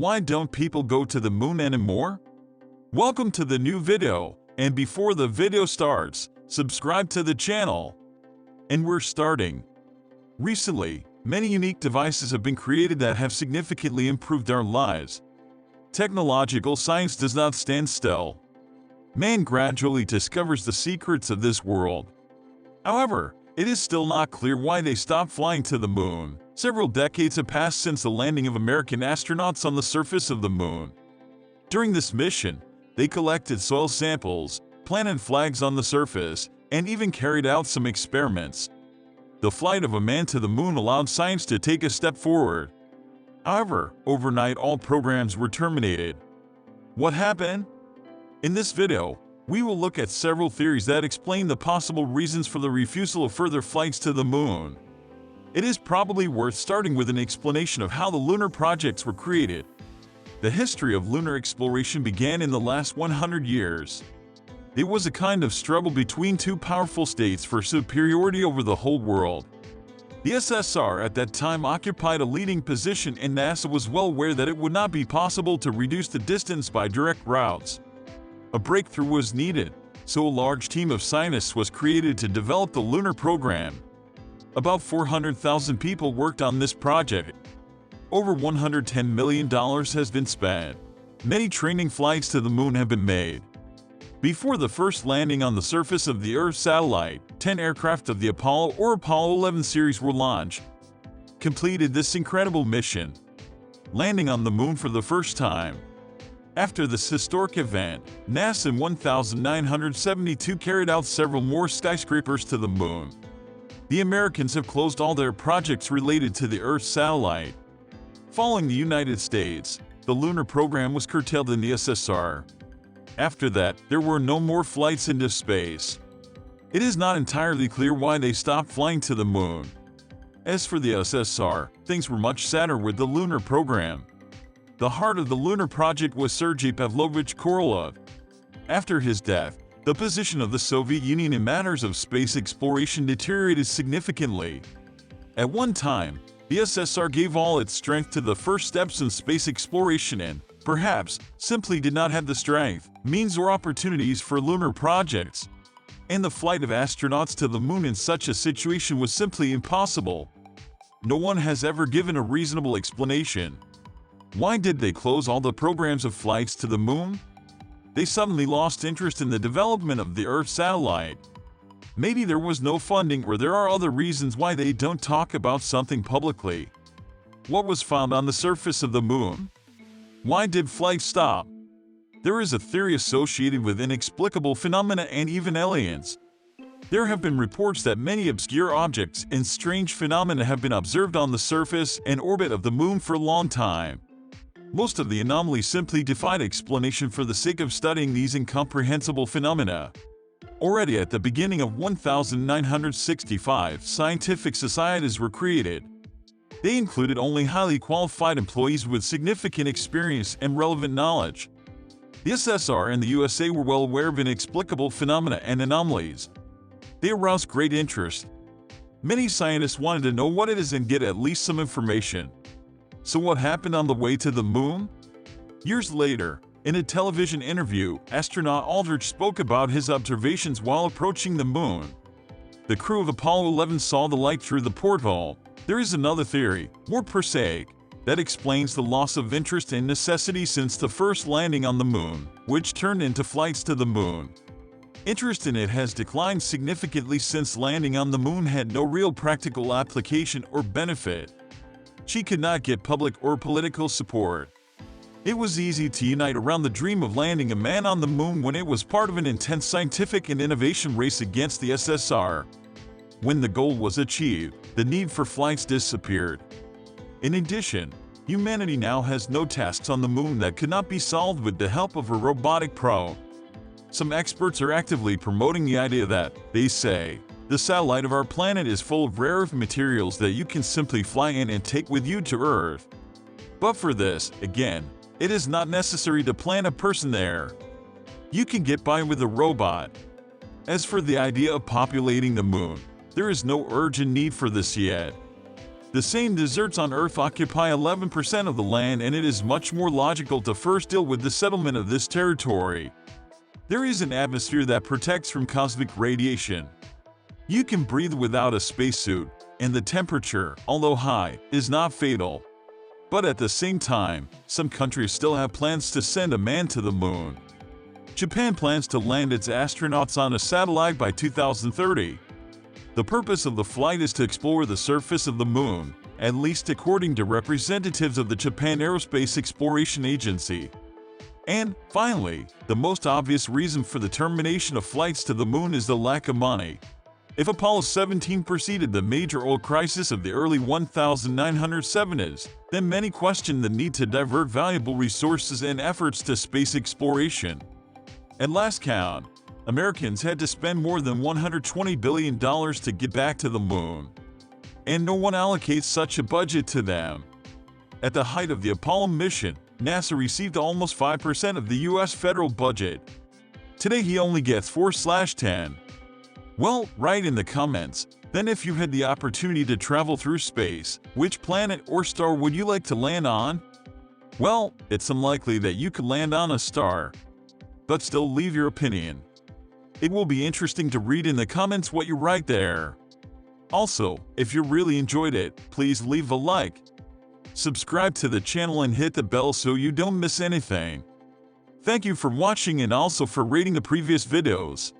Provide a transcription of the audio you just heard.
Why don't people go to the moon anymore? Welcome to the new video, and before the video starts, subscribe to the channel. And we're starting. Recently, many unique devices have been created that have significantly improved our lives. Technological science does not stand still. Man gradually discovers the secrets of this world. However, it is still not clear why they stopped flying to the moon. Several decades have passed since the landing of American astronauts on the surface of the moon. During this mission, they collected soil samples, planted flags on the surface, and even carried out some experiments. The flight of a man to the moon allowed science to take a step forward. However, overnight all programs were terminated. What happened? In this video, we will look at several theories that explain the possible reasons for the refusal of further flights to the moon. It is probably worth starting with an explanation of how the lunar projects were created. The history of lunar exploration began in the last 100 years. It was a kind of struggle between two powerful states for superiority over the whole world. The USSR at that time occupied a leading position, and NASA was well aware that it would not be possible to reduce the distance by direct routes. A breakthrough was needed, so a large team of scientists was created to develop the lunar program. About 400,000 people worked on this project. Over $110 million has been spent. Many training flights to the moon have been made. Before the first landing on the surface of the Earth satellite, 10 aircraft of the Apollo or Apollo 11 series were launched. Completed this incredible mission, landing on the moon for the first time. After this historic event, NASA in 1972 carried out several more skyscrapers to the moon. The Americans have closed all their projects related to the Earth satellite. Following the United States, the lunar program was curtailed in the USSR. After that, there were no more flights into space. It is not entirely clear why they stopped flying to the moon. As for the USSR, things were much sadder with the lunar program. The heart of the lunar project was Sergei Pavlovich Korolev. After his death, the position of the Soviet Union in matters of space exploration deteriorated significantly. At one time, the USSR gave all its strength to the first steps in space exploration and, perhaps, simply did not have the strength, means or opportunities for lunar projects. And the flight of astronauts to the moon in such a situation was simply impossible. No one has ever given a reasonable explanation. Why did they close all the programs of flights to the moon? They suddenly lost interest in the development of the Earth satellite. Maybe there was no funding, or there are other reasons why they don't talk about something publicly. What was found on the surface of the moon? Why did flights stop? There is a theory associated with inexplicable phenomena and even aliens. There have been reports that many obscure objects and strange phenomena have been observed on the surface and orbit of the moon for a long time. Most of the anomalies simply defied explanation for the sake of studying these incomprehensible phenomena. Already at the beginning of 1965, scientific societies were created. They included only highly qualified employees with significant experience and relevant knowledge. The USSR and the USA were well aware of inexplicable phenomena and anomalies. They aroused great interest. Many scientists wanted to know what it is and get at least some information. So what happened on the way to the moon? Years later, in a television interview, astronaut Aldrich spoke about his observations while approaching the moon. The crew of Apollo 11 saw the light through the porthole. There is another theory, more prosaic, that explains the loss of interest and necessity since the first landing on the moon, which turned into flights to the moon. Interest in it has declined significantly since landing on the moon had no real practical application or benefit. She could not get public or political support. It was easy to unite around the dream of landing a man on the moon when it was part of an intense scientific and innovation race against the USSR. When the goal was achieved, the need for flights disappeared. In addition, humanity now has no tasks on the moon that could not be solved with the help of a robotic probe. Some experts are actively promoting the idea that, they say, the satellite of our planet is full of rare earth materials that you can simply fly in and take with you to Earth. But for this, again, it is not necessary to plant a person there. You can get by with a robot. As for the idea of populating the moon, there is no urgent need for this yet. The same deserts on Earth occupy 11% of the land, and it is much more logical to first deal with the settlement of this territory. There is an atmosphere that protects from cosmic radiation. You can breathe without a spacesuit, and the temperature, although high, is not fatal. But at the same time, some countries still have plans to send a man to the moon. Japan plans to land its astronauts on a satellite by 2030. The purpose of the flight is to explore the surface of the moon, at least according to representatives of the Japan Aerospace Exploration Agency. And, finally, the most obvious reason for the termination of flights to the moon is the lack of money. If Apollo 17 preceded the major oil crisis of the early 1970s, then many question the need to divert valuable resources and efforts to space exploration. At last count, Americans had to spend more than $120 billion to get back to the moon. And no one allocates such a budget to them. At the height of the Apollo mission, NASA received almost 5% of the US federal budget. Today he only gets 4/10. Well, write in the comments, then if you had the opportunity to travel through space, which planet or star would you like to land on? Well, it's unlikely that you could land on a star. But still leave your opinion. It will be interesting to read in the comments what you write there. Also, if you really enjoyed it, please leave a like. Subscribe to the channel and hit the bell so you don't miss anything. Thank you for watching and also for rating the previous videos.